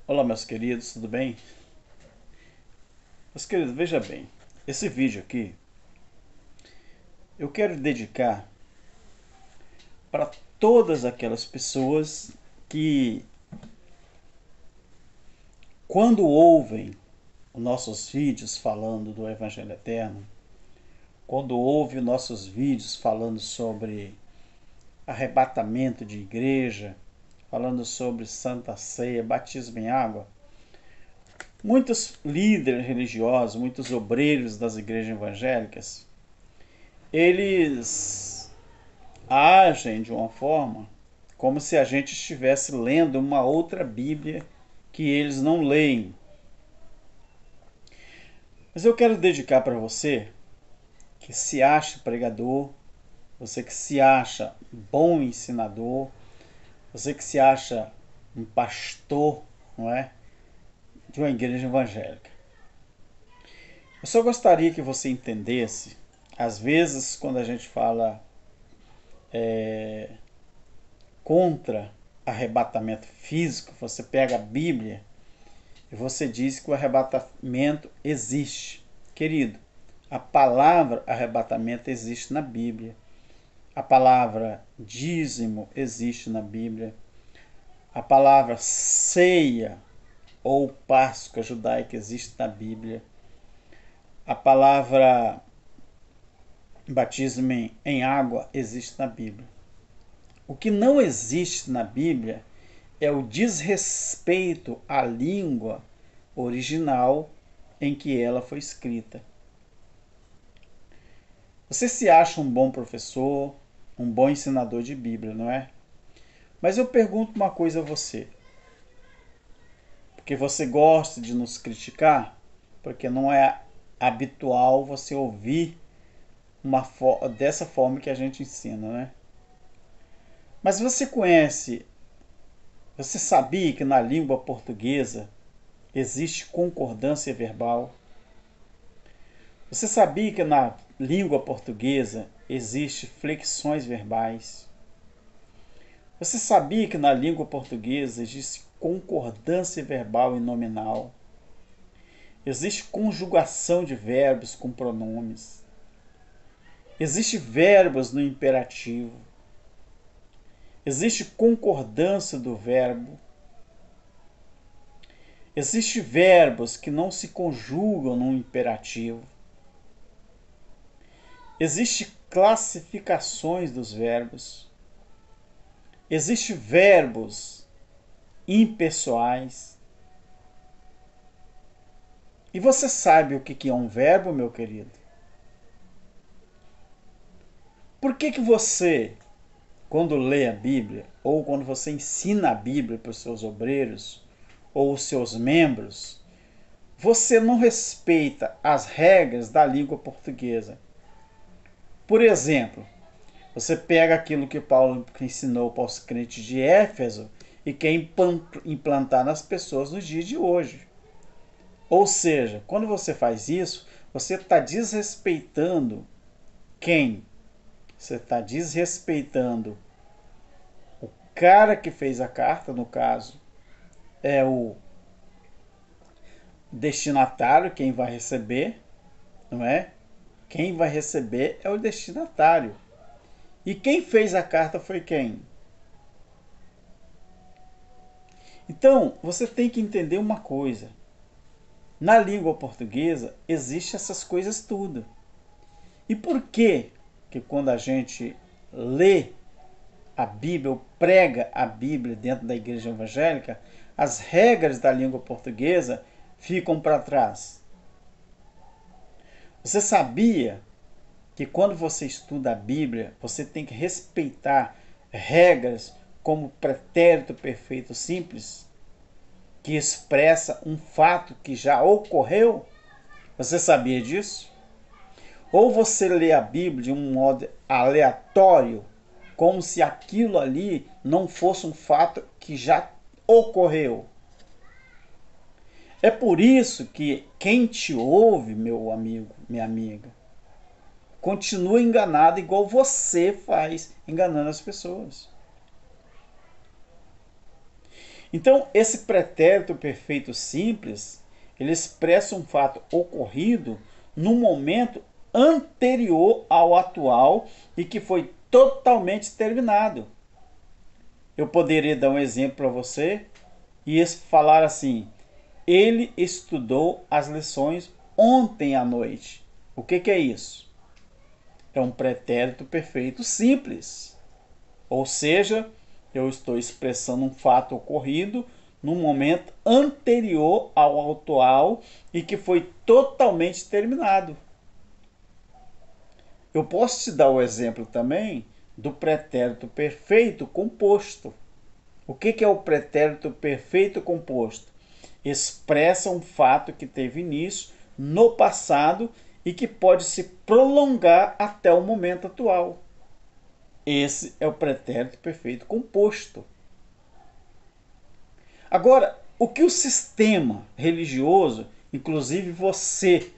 Olá, meus queridos, tudo bem? Meus queridos, veja bem, esse vídeo aqui eu quero dedicar para todas aquelas pessoas que, quando ouvem os nossos vídeos falando do Evangelho Eterno, quando ouvem nossos vídeos falando sobre arrebatamento de igreja, falando sobre Santa Ceia, batismo em água, muitos líderes religiosos, muitos obreiros das igrejas evangélicas, eles agem de uma forma como se a gente estivesse lendo uma outra Bíblia que eles não leem. Mas eu quero dedicar para você que se acha pregador, você que se acha bom ensinador, você que se acha um pastor, não é? De uma igreja evangélica. Eu só gostaria que você entendesse, às vezes quando a gente fala contra arrebatamento físico, você pega a Bíblia e você diz que o arrebatamento existe. Querido, a palavra arrebatamento existe na Bíblia. A palavra dízimo existe na Bíblia. A palavra ceia ou Páscoa judaica existe na Bíblia. A palavra batismo em água existe na Bíblia. O que não existe na Bíblia é o desrespeito à língua original em que ela foi escrita. Você se acha um bom professor, um bom ensinador de Bíblia, não é? Mas eu pergunto uma coisa a você. Porque você gosta de nos criticar? Porque não é habitual você ouvir dessa forma que a gente ensina, né? Mas você sabia que na língua portuguesa existe concordância verbal? Você sabia que na língua portuguesa existe flexões verbais? Você sabia que na língua portuguesa existe concordância verbal e nominal? Existe conjugação de verbos com pronomes. Existe verbos no imperativo. Existe concordância do verbo. Existem verbos que não se conjugam no imperativo. Existem classificações dos verbos. Existem verbos impessoais. E você sabe o que é um verbo, meu querido? Por que você, quando lê a Bíblia, ou quando você ensina a Bíblia para os seus obreiros, ou os seus membros, você não respeita as regras da língua portuguesa? Por exemplo, você pega aquilo que Paulo ensinou para os crentes de Éfeso e quer implantar nas pessoas nos dias de hoje. Ou seja, quando você faz isso, você está desrespeitando quem? Você está desrespeitando o cara que fez a carta, no caso, é o destinatário, quem vai receber, não é? Quem vai receber é o destinatário. E quem fez a carta foi quem? Então, você tem que entender uma coisa. Na língua portuguesa, existem essas coisas tudo. E por que quando a gente lê a Bíblia ou prega a Bíblia dentro da igreja evangélica, as regras da língua portuguesa ficam para trás? Você sabia que quando você estuda a Bíblia, você tem que respeitar regras como pretérito perfeito simples, que expressa um fato que já ocorreu? Você sabia disso? Ou você lê a Bíblia de um modo aleatório, como se aquilo ali não fosse um fato que já ocorreu? É por isso que quem te ouve, meu amigo, minha amiga, continua enganado igual você faz, enganando as pessoas. Então, esse pretérito perfeito simples, ele expressa um fato ocorrido num momento anterior ao atual e que foi totalmente terminado. Eu poderia dar um exemplo para você e falar assim: ele estudou as lições ontem à noite. O que é isso? É um pretérito perfeito simples. Ou seja, eu estou expressando um fato ocorrido num momento anterior ao atual e que foi totalmente terminado. Eu posso te dar o exemplo também do pretérito perfeito composto. O que é o pretérito perfeito composto? Expressa um fato que teve início no passado e que pode se prolongar até o momento atual. Esse é o pretérito perfeito composto. Agora, o que o sistema religioso, inclusive você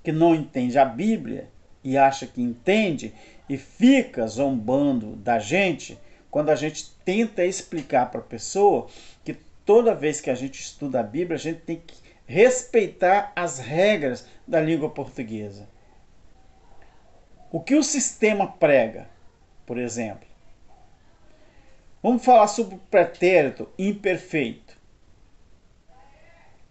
que não entende a Bíblia e acha que entende e fica zombando da gente, quando a gente tenta explicar para a pessoa que toda vez que a gente estuda a Bíblia, a gente tem que respeitar as regras da língua portuguesa. O que o sistema prega, por exemplo? Vamos falar sobre o pretérito imperfeito.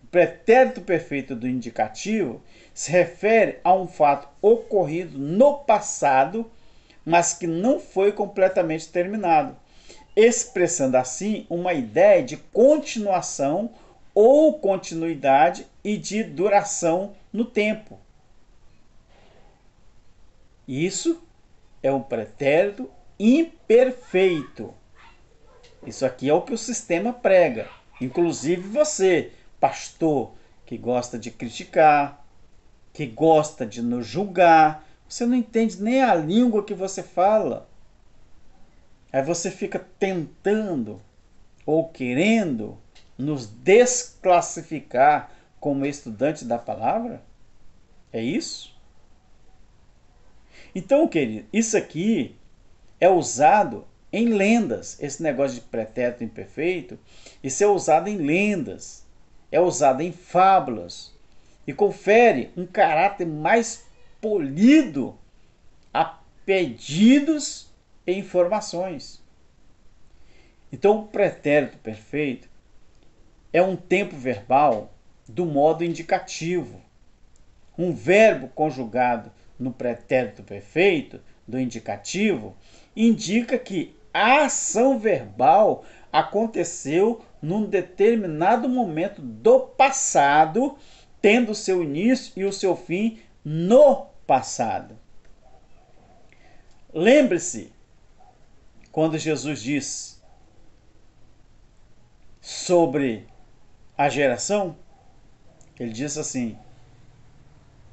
O pretérito perfeito do indicativo se refere a um fato ocorrido no passado, mas que não foi completamente terminado, expressando assim uma ideia de continuação ou continuidade e de duração no tempo. Isso é um pretérito imperfeito. Isso aqui é o que o sistema prega. Inclusive você, pastor, que gosta de criticar, que gosta de nos julgar, você não entende nem a língua que você fala. Aí você fica tentando ou querendo nos desclassificar como estudante da palavra? É isso? Então, querido, isso aqui é usado em lendas. Esse negócio de pretérito imperfeito, isso é usado em lendas, é usado em fábulas e confere um caráter mais polido a pedidos e informações. Então, o pretérito perfeito é um tempo verbal do modo indicativo. Um verbo conjugado no pretérito perfeito do indicativo indica que a ação verbal aconteceu num determinado momento do passado, tendo seu início e o seu fim no passado. Lembre-se quando Jesus diz sobre a geração, ele diz assim: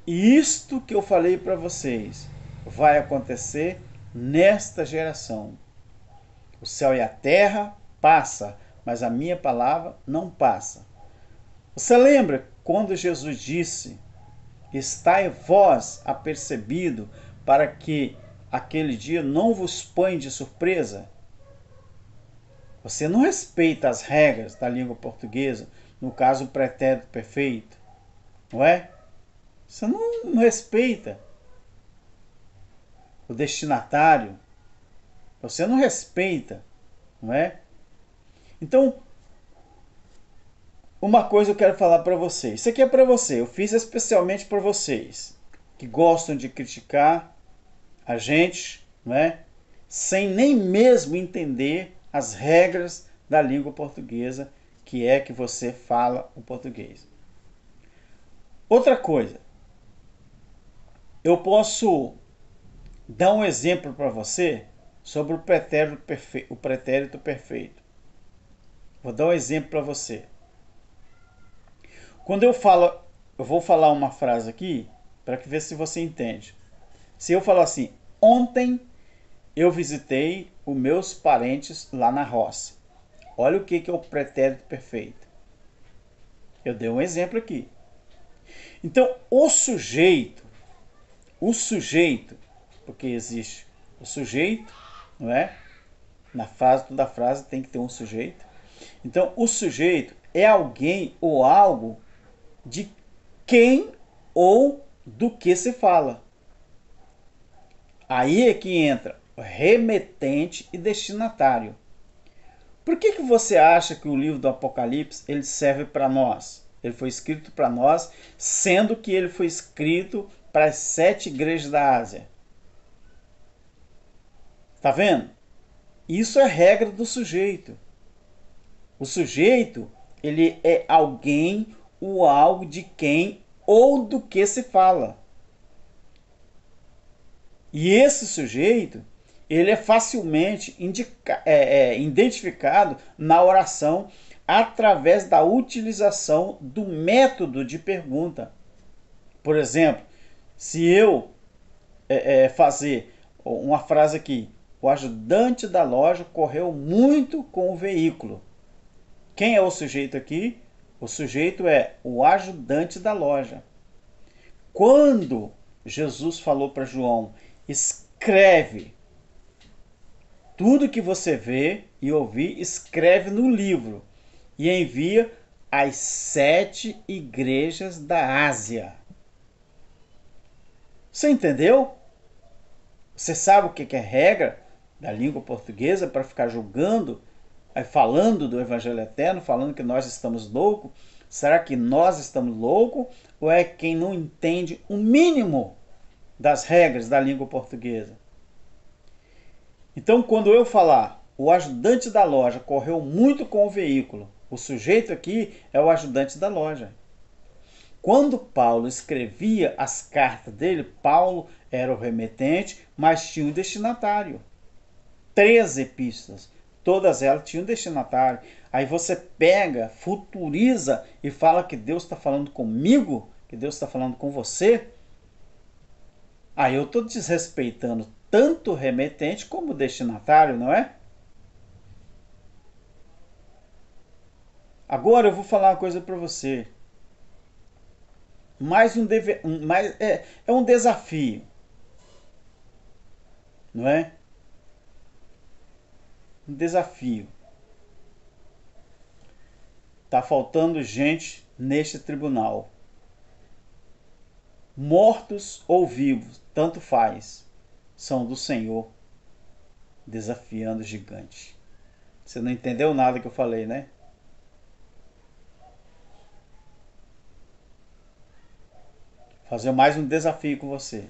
isto que eu falei para vocês vai acontecer nesta geração. O céu e a terra passa, mas a minha palavra não passa. Você lembra quando Jesus disse: estai vós apercebido para que aquele dia não vos ponha de surpresa? Você não respeita as regras da língua portuguesa, no caso o pretérito perfeito, não é? Você não respeita o destinatário, você não respeita, não é? Então, uma coisa eu quero falar para vocês. Isso aqui é para você, eu fiz especialmente para vocês que gostam de criticar a gente, não é? Sem nem mesmo entender as regras da língua portuguesa, que é que você fala o português. Outra coisa, eu posso dar um exemplo para você sobre o pretérito perfeito. Vou dar um exemplo para você. Quando eu falo, eu vou falar uma frase aqui para ver se você entende. Se eu falar assim: ontem eu visitei os meus parentes lá na roça. Olha o que é o pretérito perfeito. Eu dei um exemplo aqui. Então, o sujeito, porque existe o sujeito, não é? Na frase, toda frase tem que ter um sujeito. Então, o sujeito é alguém ou algo de quem ou do que se fala. Aí é que entra remetente e destinatário. Por que você acha que o livro do Apocalipse ele serve para nós? Ele foi escrito para nós, sendo que ele foi escrito para as 7 igrejas da Ásia. Tá vendo? Isso é regra do sujeito. O sujeito, ele é alguém ou algo de quem ou do que se fala. E esse sujeito, ele é facilmente identificado na oração através da utilização do método de pergunta. Por exemplo, se eu fazer uma frase aqui, o ajudante da loja correu muito com o veículo. Quem é o sujeito aqui? O sujeito é o ajudante da loja. Quando Jesus falou para João, escreve tudo que você vê e ouvir, escreve no livro e envia às 7 igrejas da Ásia. Você entendeu? Você sabe o que é regra da língua portuguesa para ficar julgando, falando do Evangelho Eterno, falando que nós estamos loucos? Será que nós estamos loucos ou é quem não entende o mínimo das regras da língua portuguesa? Então, quando eu falar, o ajudante da loja correu muito com o veículo, o sujeito aqui é o ajudante da loja. Quando Paulo escrevia as cartas dele, Paulo era o remetente, mas tinha um destinatário. 3 epístolas, todas elas tinham um destinatário. Aí você pega, futuriza e fala que Deus está falando comigo, que Deus está falando com você. Aí eu estou desrespeitando tanto o remetente como o destinatário, não é? Agora eu vou falar uma coisa para você. É um desafio, não é? Um desafio. Tá faltando gente neste tribunal. Mortos ou vivos, tanto faz, são do Senhor, desafiando o gigante. Você não entendeu nada que eu falei, né? Fazer mais um desafio com você.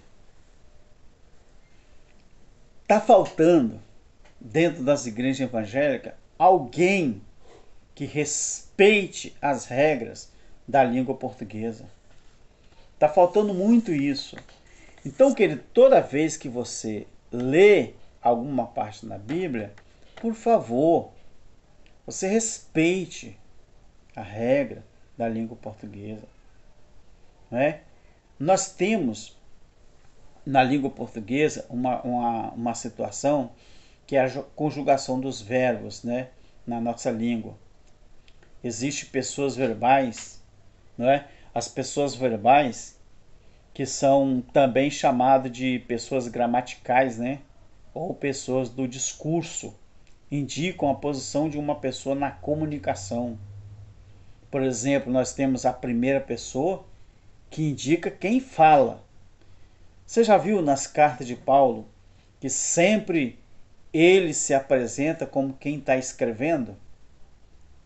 Tá faltando, dentro das igrejas evangélicas, alguém que respeite as regras da língua portuguesa. Tá faltando muito isso. Então, querido, toda vez que você lê alguma parte da Bíblia, por favor, você respeite a regra da língua portuguesa. Não é? Nós temos na língua portuguesa uma situação que é a conjugação dos verbos, né, na nossa língua. Existem pessoas verbais, não é? As pessoas verbais que são também chamadas de pessoas gramaticais, né? Ou pessoas do discurso, indicam a posição de uma pessoa na comunicação. Por exemplo, nós temos a primeira pessoa que indica quem fala. Você já viu nas cartas de Paulo que sempre ele se apresenta como quem está escrevendo?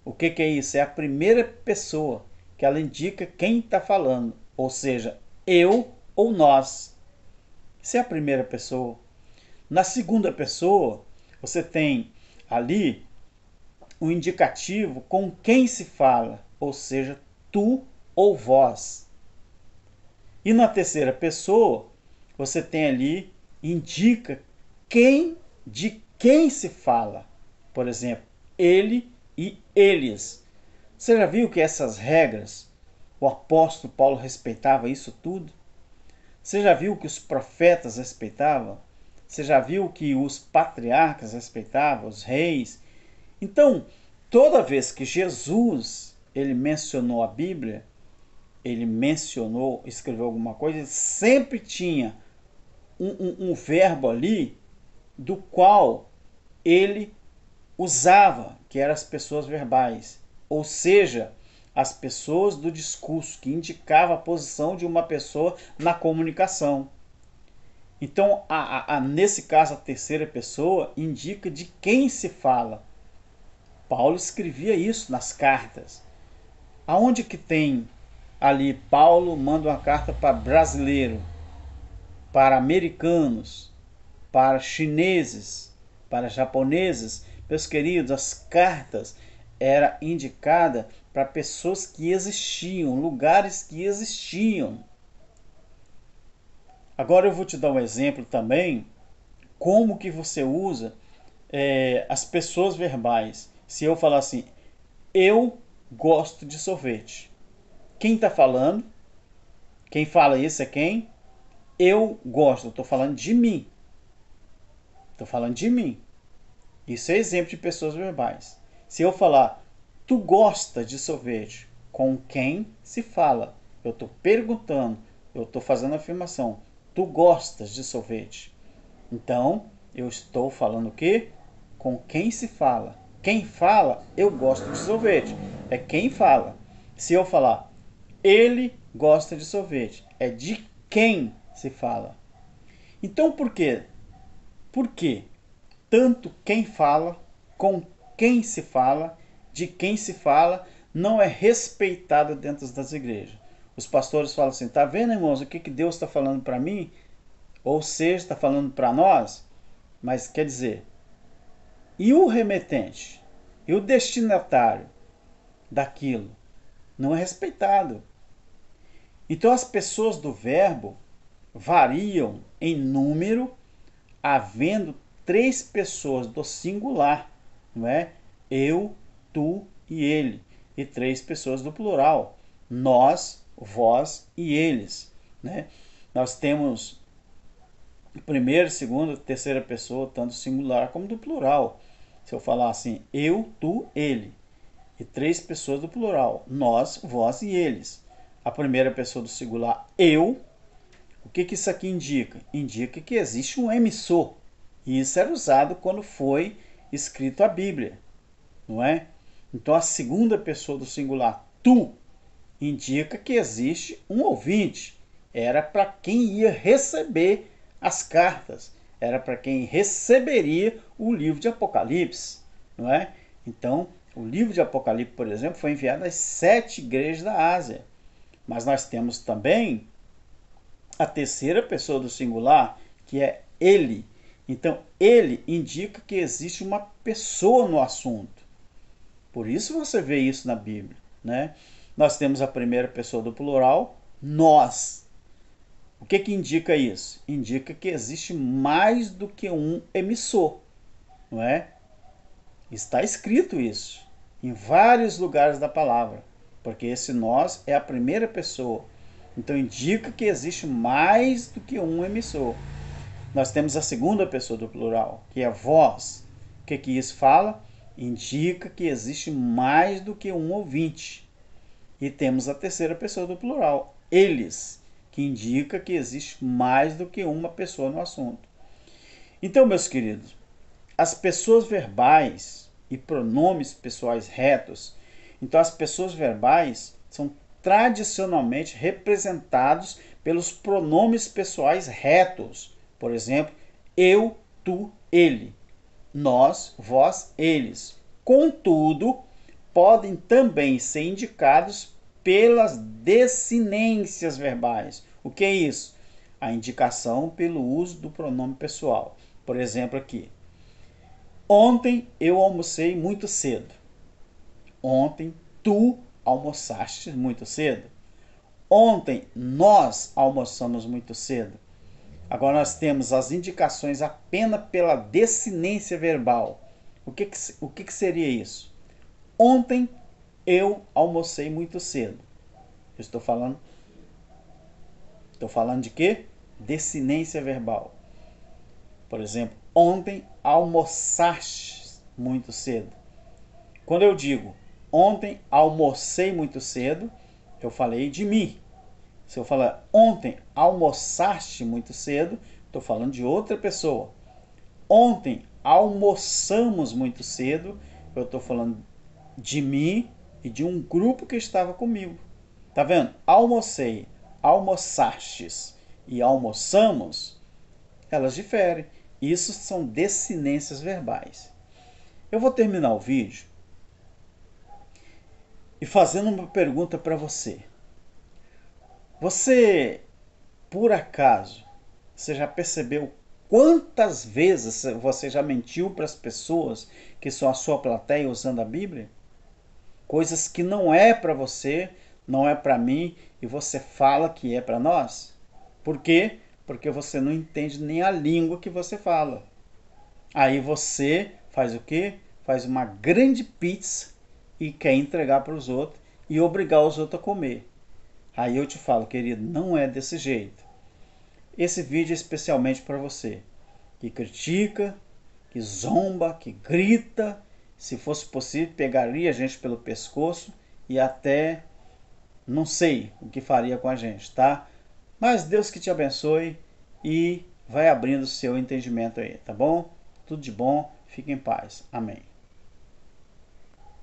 O que é isso? É a primeira pessoa que ela indica quem está falando, ou seja, eu ou nós. Isso é a primeira pessoa. Na segunda pessoa, você tem ali o indicativo com quem se fala, ou seja, tu ou vós. E na terceira pessoa, você tem ali, indica de quem se fala. Por exemplo, ele e eles. Você já viu que essas regras, o apóstolo Paulo respeitava isso tudo? Você já viu que os profetas respeitavam? Você já viu que os patriarcas respeitavam, os reis? Então, toda vez que Jesus ele mencionou a Bíblia, ele mencionou, escreveu alguma coisa, ele sempre tinha um verbo ali do qual ele usava, que eram as pessoas verbais, ou seja, as pessoas do discurso, que indicava a posição de uma pessoa na comunicação. Então, nesse caso, a terceira pessoa indica de quem se fala. Paulo escrevia isso nas cartas. Aonde que tem ali, Paulo manda uma carta para brasileiro, para americanos, para chineses, para japoneses. Meus queridos, as cartas eram indicadas para pessoas que existiam, lugares que existiam. Agora eu vou te dar um exemplo também, como que você usa as pessoas verbais. Se eu falar assim, eu gosto de sorvete. Quem está falando? Quem fala isso é quem? Eu gosto, estou falando de mim. Estou falando de mim. Isso é exemplo de pessoas verbais. Se eu falar, tu gosta de sorvete, com quem se fala? Eu estou perguntando, eu estou fazendo a afirmação. Tu gostas de sorvete? Então, eu estou falando o quê? Com quem se fala. Quem fala, eu gosto de sorvete. É quem fala. Se eu falar, ele gosta de sorvete, é de quem se fala. Então, por quê? Por quê? Tanto quem fala, com quem se fala, de quem se fala, não é respeitado dentro das igrejas. Os pastores falam assim, tá vendo, irmãos, o que Deus está falando para mim? Ou seja, está falando para nós? Mas quer dizer, e o remetente? E o destinatário daquilo? Não é respeitado. Então as pessoas do verbo variam em número, havendo 3 pessoas do singular, não é? Eu, tu e ele. E 3 pessoas do plural, nós, vós e eles, né? Nós temos primeira, segunda, terceira pessoa, tanto singular como do plural. Se eu falar assim, eu, tu, ele, e 3 pessoas do plural, nós, vós e eles. A primeira pessoa do singular, eu. O que isso aqui indica? Indica que existe um emissor. E isso era usado quando foi escrito a Bíblia, não é? Então a segunda pessoa do singular, tu, indica que existe um ouvinte. Era para quem ia receber as cartas. Era para quem receberia o livro de Apocalipse, não é? Então, o livro de Apocalipse, por exemplo, foi enviado às 7 igrejas da Ásia. Mas nós temos também a terceira pessoa do singular, que é ele. Então, ele indica que existe uma pessoa no assunto. Por isso você vê isso na Bíblia, né? Nós temos a primeira pessoa do plural, nós. O que indica isso? Indica que existe mais do que um emissor, não é? Está escrito isso em vários lugares da palavra, porque esse nós é a primeira pessoa. Então indica que existe mais do que um emissor. Nós temos a segunda pessoa do plural, que é vós. O que isso fala? Indica que existe mais do que um ouvinte. E temos a terceira pessoa do plural, eles, que indica que existe mais do que uma pessoa no assunto. Então, meus queridos, as pessoas verbais e pronomes pessoais retos, então as pessoas verbais são tradicionalmente representados pelos pronomes pessoais retos. Por exemplo, eu, tu, ele. Nós, vós, eles. Contudo, podem também ser indicados pelas desinências verbais. O que é isso? A indicação pelo uso do pronome pessoal. Por exemplo, aqui. Ontem eu almocei muito cedo. Ontem tu almoçaste muito cedo. Ontem nós almoçamos muito cedo. Agora nós temos as indicações apenas pela desinência verbal. O que seria isso? Ontem eu almocei muito cedo. Eu estou falando de quê? Desinência verbal. Por exemplo, ontem almoçaste muito cedo. Quando eu digo ontem almocei muito cedo, eu falei de mim. Se eu falar ontem almoçaste muito cedo, estou falando de outra pessoa. Ontem almoçamos muito cedo, eu estou falando de mim e de um grupo que estava comigo. Tá vendo? Almocei, almoçastes e almoçamos, elas diferem. Isso são desinências verbais. Eu vou terminar o vídeo e fazendo uma pergunta para você. Você, por acaso, você já percebeu quantas vezes você já mentiu para as pessoas que são a sua plateia usando a Bíblia? Coisas que não é para você, não é para mim, e você fala que é para nós? Por quê? Porque você não entende nem a língua que você fala. Aí você faz o quê? Faz uma grande pizza e quer entregar para os outros e obrigar os outros a comer. Aí eu te falo, querido, não é desse jeito. Esse vídeo é especialmente para você que critica, que zomba, que grita. Se fosse possível, pegaria a gente pelo pescoço e até não sei o que faria com a gente, tá? Mas Deus que te abençoe e vai abrindo o seu entendimento aí, tá bom? Tudo de bom, fique em paz. Amém.